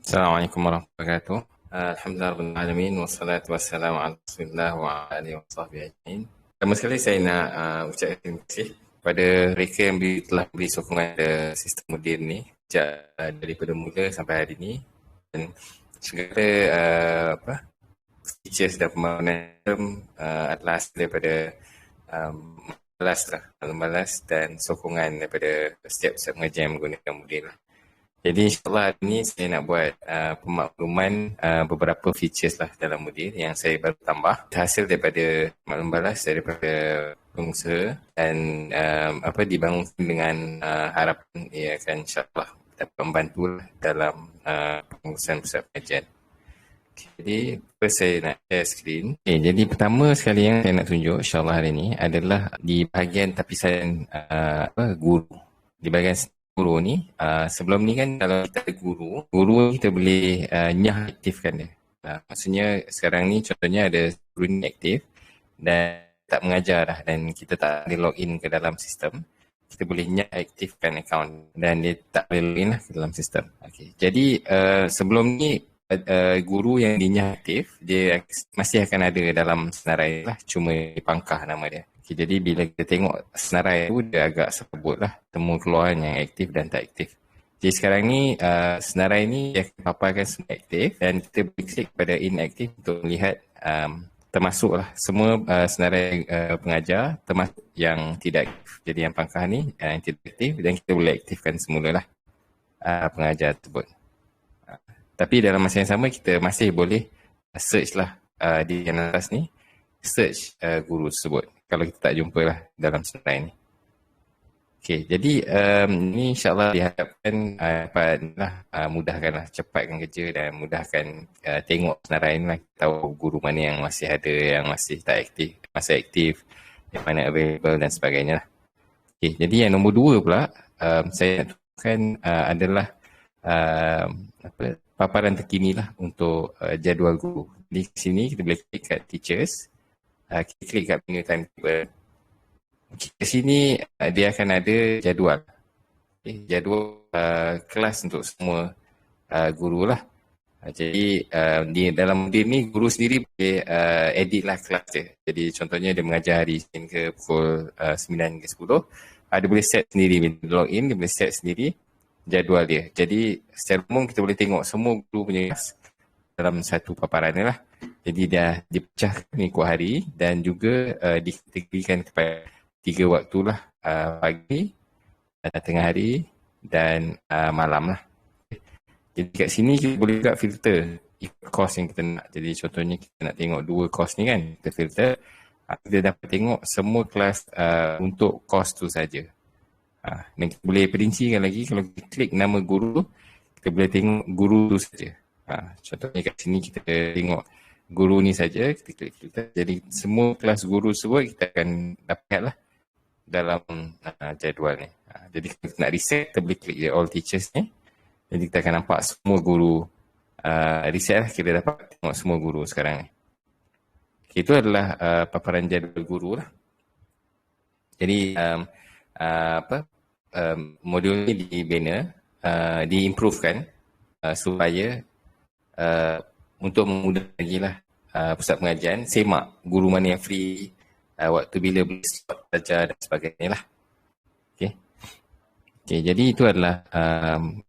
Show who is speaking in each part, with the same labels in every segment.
Speaker 1: Assalamualaikum warahmatullahi wabarakatuh. Alhamdulillah rabbil alamin wassalatu wassalamu ala Rasulillah wa ala alihi wasahbihi ajmain. Pertama sekali saya nak ucapkan terima kasih kepada mereka yang telah beri sokongan pada sistem moden ni sejak daripada mula sampai hari ini, dan segala features dan pembangunan adalah hasil daripada balas dan sokongan daripada setiap pengajar yang menggunakan moden lah. Jadi insyaAllah hari ini saya nak buat pemakluman beberapa features lah dalam modul yang saya baru tambah hasil daripada maklum balas daripada pengusaha, dan dibangunkan dengan harapan ia akan insyaAllah dapat membantu dalam pengurusan pusat pengajian. Jadi first saya nak share screen. Jadi pertama sekali yang saya nak tunjuk insyaAllah hari ini adalah di bahagian tapisan guru. Di bahagian guru ni, sebelum ni kan kalau kita ada guru kita boleh nyah aktifkan dia. Maksudnya sekarang ni contohnya ada guru ni aktif dan tak mengajar dah, dan kita tak boleh login ke dalam sistem, kita boleh nyah aktifkan akaun dan dia tak boleh login lah ke dalam sistem. Okay. Jadi sebelum ni guru yang dinyah aktif dia masih akan ada dalam senarai lah, cuma pangkah nama dia. Okay, jadi bila kita tengok senarai tu dia agak sebut lah temu keluaran yang aktif dan tak aktif. Jadi sekarang ni senarai ni dia akan paparkan semua aktif, dan kita boleh klik pada inaktif untuk melihat termasuk lah semua senarai pengajar termasuk yang tidak aktif. Jadi yang pangkah ni yang tidak aktif, dan kita boleh aktifkan semula lah pengajar tersebut. Tapi dalam masa yang sama kita masih boleh search lah di yang atas ni, search guru tersebut kalau kita tak jumpa lah dalam senarai ni. Okay, jadi ni insyaAllah diharapkan mudahkanlah, cepatkan kerja dan mudahkan tengok senarai ni lah, tahu guru mana yang masih ada, yang masih tak aktif, masih aktif, yang mana available dan sebagainya lah. Okay, jadi yang nombor 2 pula saya nak tunjukkan adalah paparan terkini lah untuk jadual guru. Di sini kita boleh klik kat teachers, kita klik kat menu timetable. Okay, di sini dia akan ada jadual. Okay, jadual kelas untuk semua guru lah. Jadi di dalam modul ni guru sendiri boleh edit lah kelas dia. Jadi contohnya dia mengajar hari Isnin ke pukul 9 ke 10, dia boleh set sendiri, bila login dia boleh set sendiri jadual dia. Jadi secara umum kita boleh tengok semua guru punya kelas dalam satu paparan ni lah. Jadi dia dipecahkan ikut hari dan juga dikategorikan kepada 3 waktu lah, pagi, tengah hari dan malam lah. Jadi kat sini kita boleh juga filter ikut course yang kita nak. Jadi contohnya kita nak tengok 2 course ni kan, kita filter, kita dapat tengok semua kelas untuk course tu saja. Dan kita boleh perincikan lagi, kalau kita klik nama guru, kita boleh tengok guru tu saja. Contohnya kat sini kita tengok guru ni saja, kita klik filter. Jadi semua kelas guru tersebut kita akan dapatkan lah dalam jadual ni. Jadi kalau kita nak reset, kita boleh klik je all teachers ni. Jadi kita akan nampak semua guru reset lah, kita dapat tengok semua guru sekarang ni. Okay, itu adalah paparan jadual guru lah. Jadi modul ni dibina, diimprovekan supaya untuk memudahkan lagi lah pusat pengajian semak guru mana yang free, waktu bila boleh slot belajar dan sebagainya lah. Okay, jadi itu adalah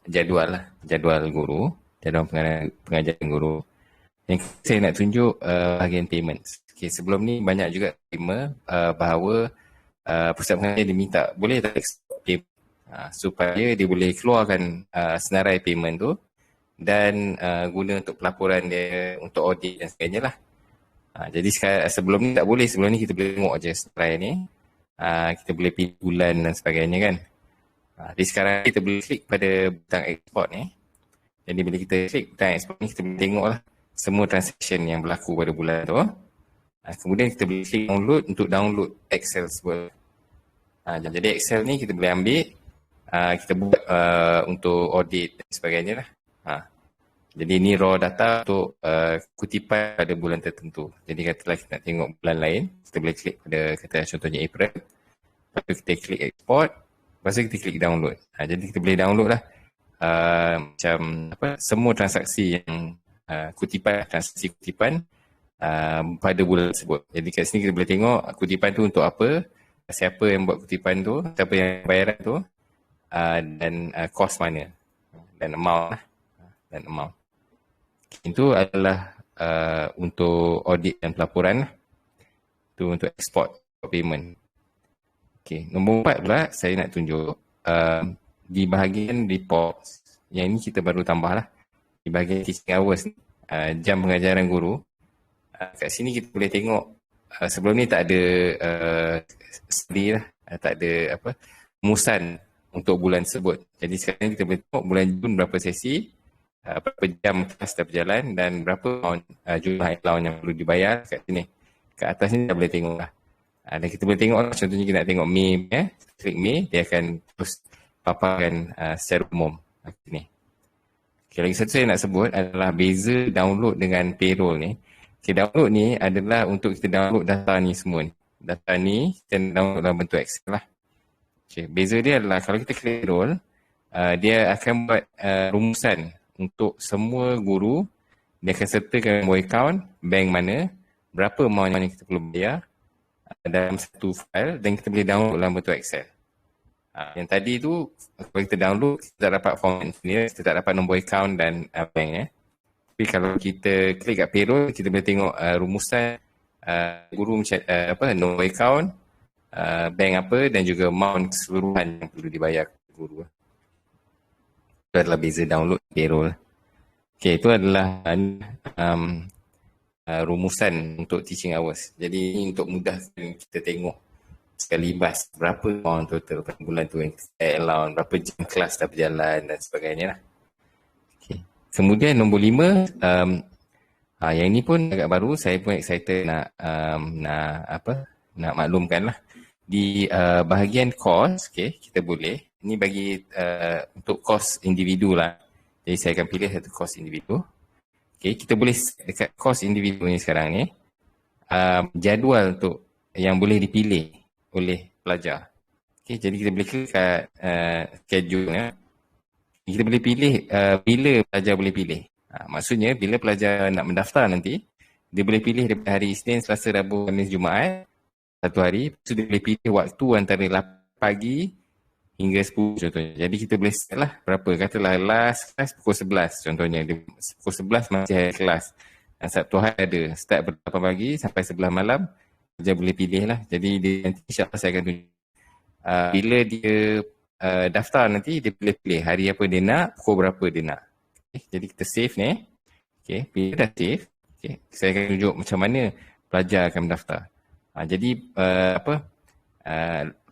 Speaker 1: jadual lah, jadual guru, jadual pengajian guru. Yang saya nak tunjuk bahagian payments. Okay, sebelum ni banyak juga terima bahawa pusat pengajian diminta boleh tak export payment supaya dia boleh keluarkan senarai payment tu dan guna untuk pelaporan dia, untuk audit dan sebagainya lah. Jadi sebelum ni tak boleh, sebelum ni kita boleh tengok je senarai ni, kita boleh pilih bulan dan sebagainya kan. Jadi sekarang kita boleh klik pada butang export ni. Jadi bila kita klik butang export ni, kita boleh tengok lah semua transaction yang berlaku pada bulan tu. Kemudian kita boleh klik download untuk download Excel tersebut. Jadi Excel ni kita boleh ambil, kita buat untuk audit dan sebagainya lah. Jadi ni raw data untuk kutipan pada bulan tertentu. Jadi katalah kita nak tengok bulan lain, kita boleh klik pada kata contohnya April. Lepas tu kita klik export, lepas tu kita klik download. Jadi kita boleh download lah macam semua transaksi yang transaksi kutipan pada bulan tersebut. Jadi kat sini kita boleh tengok kutipan tu untuk apa, siapa yang buat kutipan tu, siapa yang bayaran tu, dan kos mana, dan amount lah. Dan amount. Itu adalah untuk audit dan pelaporan lah. Itu untuk export payment. Okay. Nombor 4 pula saya nak tunjuk di bahagian reports. Yang ini kita baru tambah lah. Di bahagian teaching hours, jam pengajaran guru. Kat sini kita boleh tengok sebelum ni tak ada study lah, tak ada rumusan untuk bulan tersebut. Jadi sekarang kita boleh tengok bulan Jun berapa sesi, berapa jam kelas dah berjalan dan berapa jumlah allowance yang perlu dibayar kat sini. Kat atas ni kita boleh tengok lah. Dan kita boleh tengok contohnya kita nak tengok Mei, klik Mei, dia akan terus paparkan secara umum. Sini. Okay, lagi satu saya nak sebut adalah beza download dengan payroll ni. Okay, download ni adalah untuk kita download data ni semua ni. Data ni kita download dalam bentuk Excel lah. Okay, beza dia adalah kalau kita klik payroll, dia akan buat rumusan untuk semua guru. Dia akan sertakan nombor account, bank mana, berapa amount yang kita perlu bayar dalam satu file dan kita boleh download dalam bentuk Excel. Yang tadi tu, kalau kita download, kita tak dapat format sendiri, kita tak dapat nombor account dan bank. Tapi kalau kita klik kat payroll, kita boleh tengok rumusan guru nombor account, bank apa dan juga amount keseluruhan yang perlu dibayar ke guru. Itu adalah beza download payroll. Okay, itu adalah rumusan untuk teaching hours. Jadi ini untuk mudahkan kita tengok sekali bas berapa amount total pada bulan tu yang kita allowance, berapa jam kelas dah berjalan dan sebagainya lah. Okay. Kemudian nombor 5, yang ini pun agak baru, saya pun excited nak maklumkan lah. Di bahagian cost, okay, kita boleh, ini bagi untuk cost individu lah. Jadi saya akan pilih satu cost individu. Okay, kita boleh dekat cost individu ni sekarang ni, jadual untuk yang boleh dipilih oleh pelajar. Okay, jadi kita boleh klik kat schedule ni. Kita boleh pilih bila pelajar boleh pilih. Maksudnya bila pelajar nak mendaftar nanti, dia boleh pilih daripada hari Isnin, Selasa, Rabu, Khamis, Jumaat, satu hari. Lepas tu dia boleh pilih waktu antara 8 pagi hingga 10 contohnya. Jadi kita boleh set lah berapa. Katalah last kelas pukul 11 contohnya. Pukul 11 masih ada kelas. Dan Sabtu hari ada start berapa pagi sampai 11 malam. Dia boleh pilih lah. Jadi dia, nanti insyaAllah saya akan tunjuk. Bila dia daftar nanti, dia boleh pilih hari apa dia nak, pukul berapa dia nak. Okay, jadi kita save ni. Okay, bila dah save, okay, saya akan tunjuk macam mana pelajar akan mendaftar. Jadi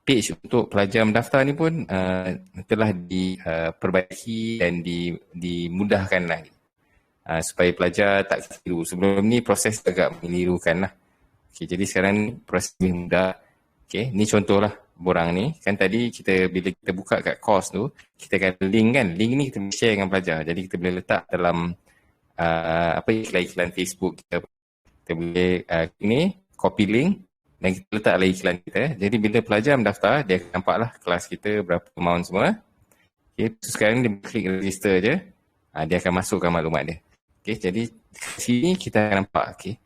Speaker 1: page untuk pelajar mendaftar ni pun telah diperbaiki dan dimudahkan lagi. Supaya pelajar tak keliru. Sebelum ni proses agak menirukan lah. Okay, jadi sekarang ni proses lebih mudah. Okay, ni contohlah borang ni. Kan tadi bila kita buka kat course tu, kita akan link kan. Link ni kita boleh share dengan pelajar. Jadi kita boleh letak dalam iklan-iklan Facebook kita. Kita boleh ni copy link dan kita letak lagi iklan kita. Jadi bila pelajar mendaftar, dia akan nampaklah kelas kita berapa amount semua. Okay, sekarang dia klik register je. Dia akan masukkan maklumat dia. Okay, jadi kat sini kita akan nampak. Okay.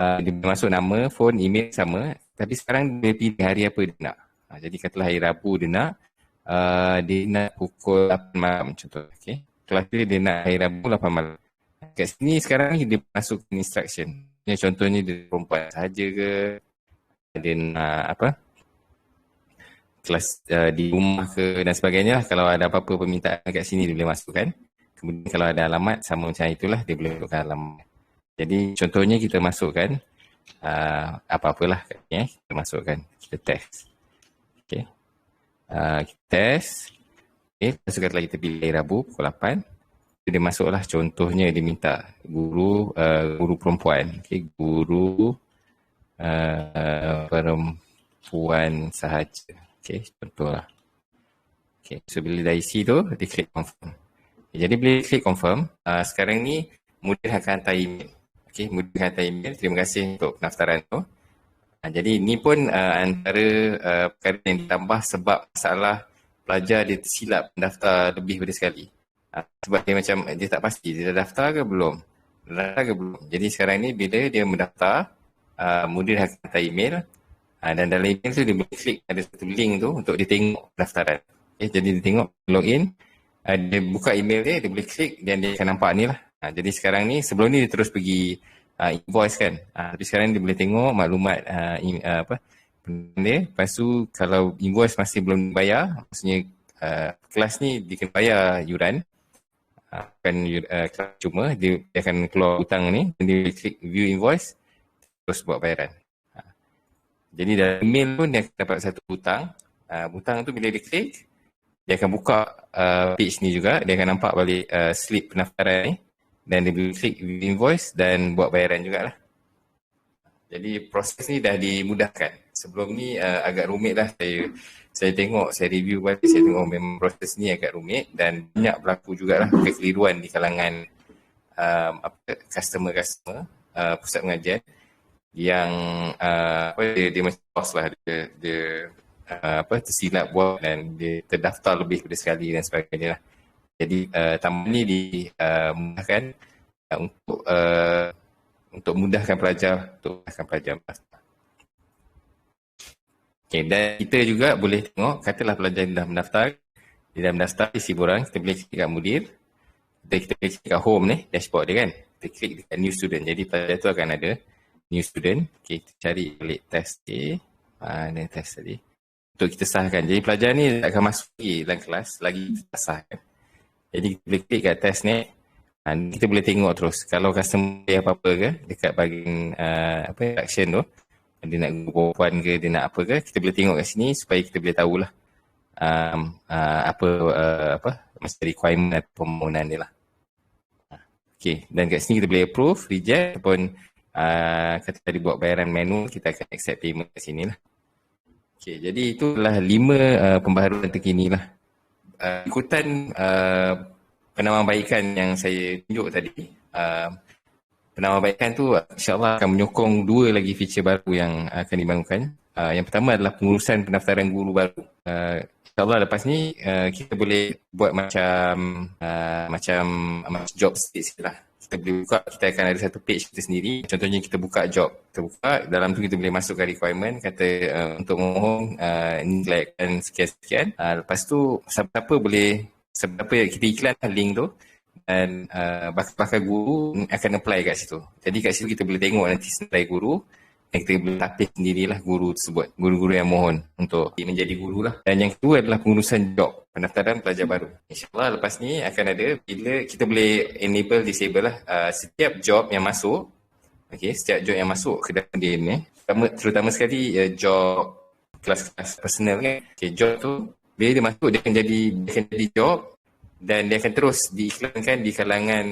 Speaker 1: Dia masuk nama, phone, email sama. Tapi sekarang dia pilih hari apa dia nak. Jadi katalah hari Rabu dia nak pukul 8 malam contoh. Okay. Kelas dia nak hari Rabu 8 malam. Kat sini sekarang dia masuk instruction. Contohnya dia perempuan sahaja ke, dia nak kelas di rumah ke dan sebagainya. Kalau ada apa-apa permintaan kat sini dia boleh masukkan. Kemudian kalau ada alamat sama macam itulah dia boleh masukkan alamat. Jadi contohnya kita masukkan apa-apalah kita masukkan, kita test. Okay. Kita test. Okay. Setelah kita pilih Rabu pukul 8. Dia masuklah contohnya dia minta guru perempuan. Okay. Guru perempuan sahaja. Okay. Contohlah. Okay. So bila dah isi tu, dia klik confirm. Okay. Jadi bila klik confirm, sekarang ni mudah akan hantar email. Okay, mudah hantar email. Terima kasih untuk pendaftaran tu. Jadi ini pun antara perkara yang ditambah sebab masalah pelajar dia tersilap mendaftar lebih daripada sekali. Sebab dia macam dia tak pasti dia dah daftar ke belum. Daftar ke belum. Jadi sekarang ni bila dia mendaftar, mudir akan hantar email, dan dalam email tu dia boleh klik ada satu link tu untuk dia tengok daftaran. Okay, jadi dia tengok login, dia buka email dia boleh klik dan dia akan nampak ni lah. Jadi sekarang ni sebelum ni dia terus pergi invoice kan. Tapi sekarang ni dia boleh tengok maklumat dia. Lepas tu kalau invoice masih belum bayar, maksudnya kelas ni dia kena bayar yuran, bukan kelas cuma, dia akan keluar hutang ni dan dia klik view invoice terus buat bayaran. Jadi dalam email pun dia akan dapat satu hutang. Hutang tu bila dia klik, dia akan buka page ni juga, dia akan nampak balik slip pendaftaran ni dan dia boleh klik view invoice dan buat bayaran jugalah. Jadi proses ni dah dimudahkan. Sebelum ni agak rumit lah. Saya tengok, saya review balik, saya tengok memang proses ni agak rumit dan banyak berlaku jugalah kekeliruan di kalangan customer pusat pengajian yang dia macam lost lah, dia tersilap buat dan dia terdaftar lebih daripada sekali dan sebagainya lah. Jadi tambah ni dimudahkan untuk mudahkan pelajar, Okay, dan kita juga boleh tengok, katalah pelajar dah mendaftar, dia dah mendaftar, isi borang, kita boleh klik kat mudir, kita boleh klik kat home ni, dashboard dia kan, kita klik dekat new student, jadi pelajar tu akan ada new student. Okay, kita cari balik test A, mana test tadi, untuk kita sahkan. Jadi pelajar ni tak akan masuk lagi dalam kelas, lagi kita sahkan. Jadi kita boleh klik kat test ni, kita boleh tengok terus, kalau customer dia apa-apa ke, dekat bahagian action tu, dia nak guru perempuan ke, dia nak apa ke, kita boleh tengok kat sini supaya kita boleh tahulah masa requirement atau permohonan dia lah. Okay, dan kat sini kita boleh approve, reject ataupun kata tadi buat bayaran manual, kita akan accept payment kat sini lah. Okay, jadi itulah 5 pembaharuan terkini lah. Ikutan penambahbaikan yang saya tunjuk tadi, penambahbaikan tu insyaAllah akan menyokong 2 lagi feature baru yang akan dibangunkan. Yang pertama adalah pengurusan pendaftaran guru baru. InsyaAllah lepas ni kita boleh buat macam job stage lah. Kita boleh buka, kita akan ada satu page kita sendiri. Contohnya kita buka job, kita buka, dalam tu kita boleh masukkan requirement, kata untuk memohon nilaikan sekian-sekian. Lepas tu siapa kita iklankan link tu, dan bakal guru akan apply kat situ. Jadi kat situ kita boleh tengok nanti senarai guru dan kita boleh tapis sendirilah guru tersebut, guru-guru yang mohon untuk menjadi guru lah. Dan yang kedua adalah pengurusan job, pendaftaran pelajar baru. InsyaAllah lepas ni akan ada, bila kita boleh enable, disable lah setiap job yang masuk. Okay, setiap job yang masuk ke dalam dia ni, terutama sekali job kelas-kelas personal kan. Okay, job tu bila dia masuk dia akan jadi job dan dia akan terus diiklankan di kalangan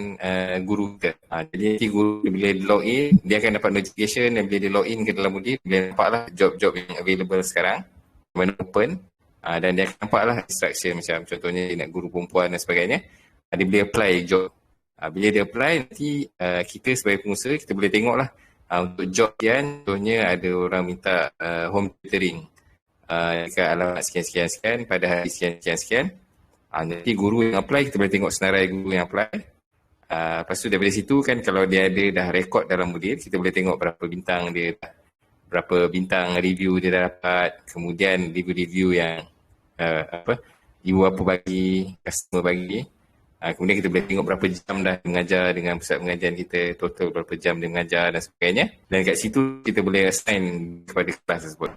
Speaker 1: guru kita. Jadi nanti guru bila dia login, dia akan dapat notification, dan bila dia login ke dalam mudir, dia nampaklah job-job yang available sekarang, mana open, dan dia akan nampaklah instruction macam contohnya dia nak guru perempuan dan sebagainya. Dia boleh apply job. Bila dia apply, nanti kita sebagai pengusaha, kita boleh tengoklah untuk job yang contohnya ada orang minta home tutoring dekat alamat sekian-sekian pada hari sekian-sekian. Nanti guru yang apply, kita boleh tengok senarai guru yang apply. Lepas tu daripada situ kan, kalau dia ada dah rekod dalam mudir, kita boleh tengok berapa bintang dia, berapa bintang review dia dah dapat, kemudian review yang ibu apa bagi, customer bagi. Kemudian kita boleh tengok berapa jam dah mengajar dengan pusat pengajian kita, total berapa jam dia mengajar dan sebagainya. Dan kat situ kita boleh assign kepada kelas tersebut.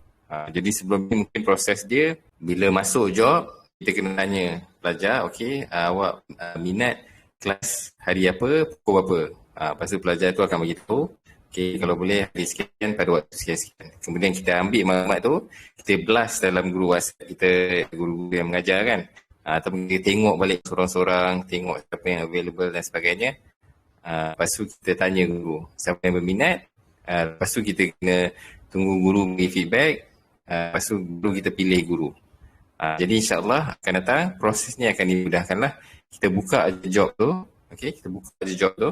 Speaker 1: Jadi sebelum ni mungkin proses dia, bila masuk job, kita kena tanya pelajar, okey, awak minat kelas hari apa, pukul berapa. Lepas tu pelajar tu akan beritahu, okey, kalau boleh hari sekian pada waktu sekian-sekian. Kemudian kita ambil maklumat tu, kita blast dalam guru WhatsApp kita, guru yang mengajar kan. Ataupun kita tengok balik seorang-seorang, tengok siapa yang available dan sebagainya. Lepas tu kita tanya guru, siapa yang berminat. Lepas tu kita kena tunggu guru beri feedback. Lepas tu guru kita pilih guru. Jadi insyaAllah akan datang, proses ni akan dimudahkan lah. Kita buka je job tu, okay? Kita buka je job tu,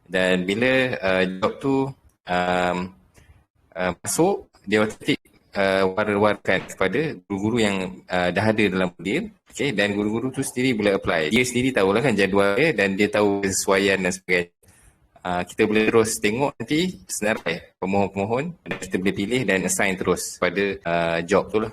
Speaker 1: dan bila job tu masuk, dia otomatik war-warkan kepada guru-guru yang dah ada dalam Moodle, okay, dan guru-guru tu sendiri boleh apply. Dia sendiri tahulah kan jadual dia dan dia tahu kesesuaian dan sebagainya. Kita boleh terus tengok nanti senarai pemohon-pemohon dan kita boleh pilih dan assign terus pada job tu lah.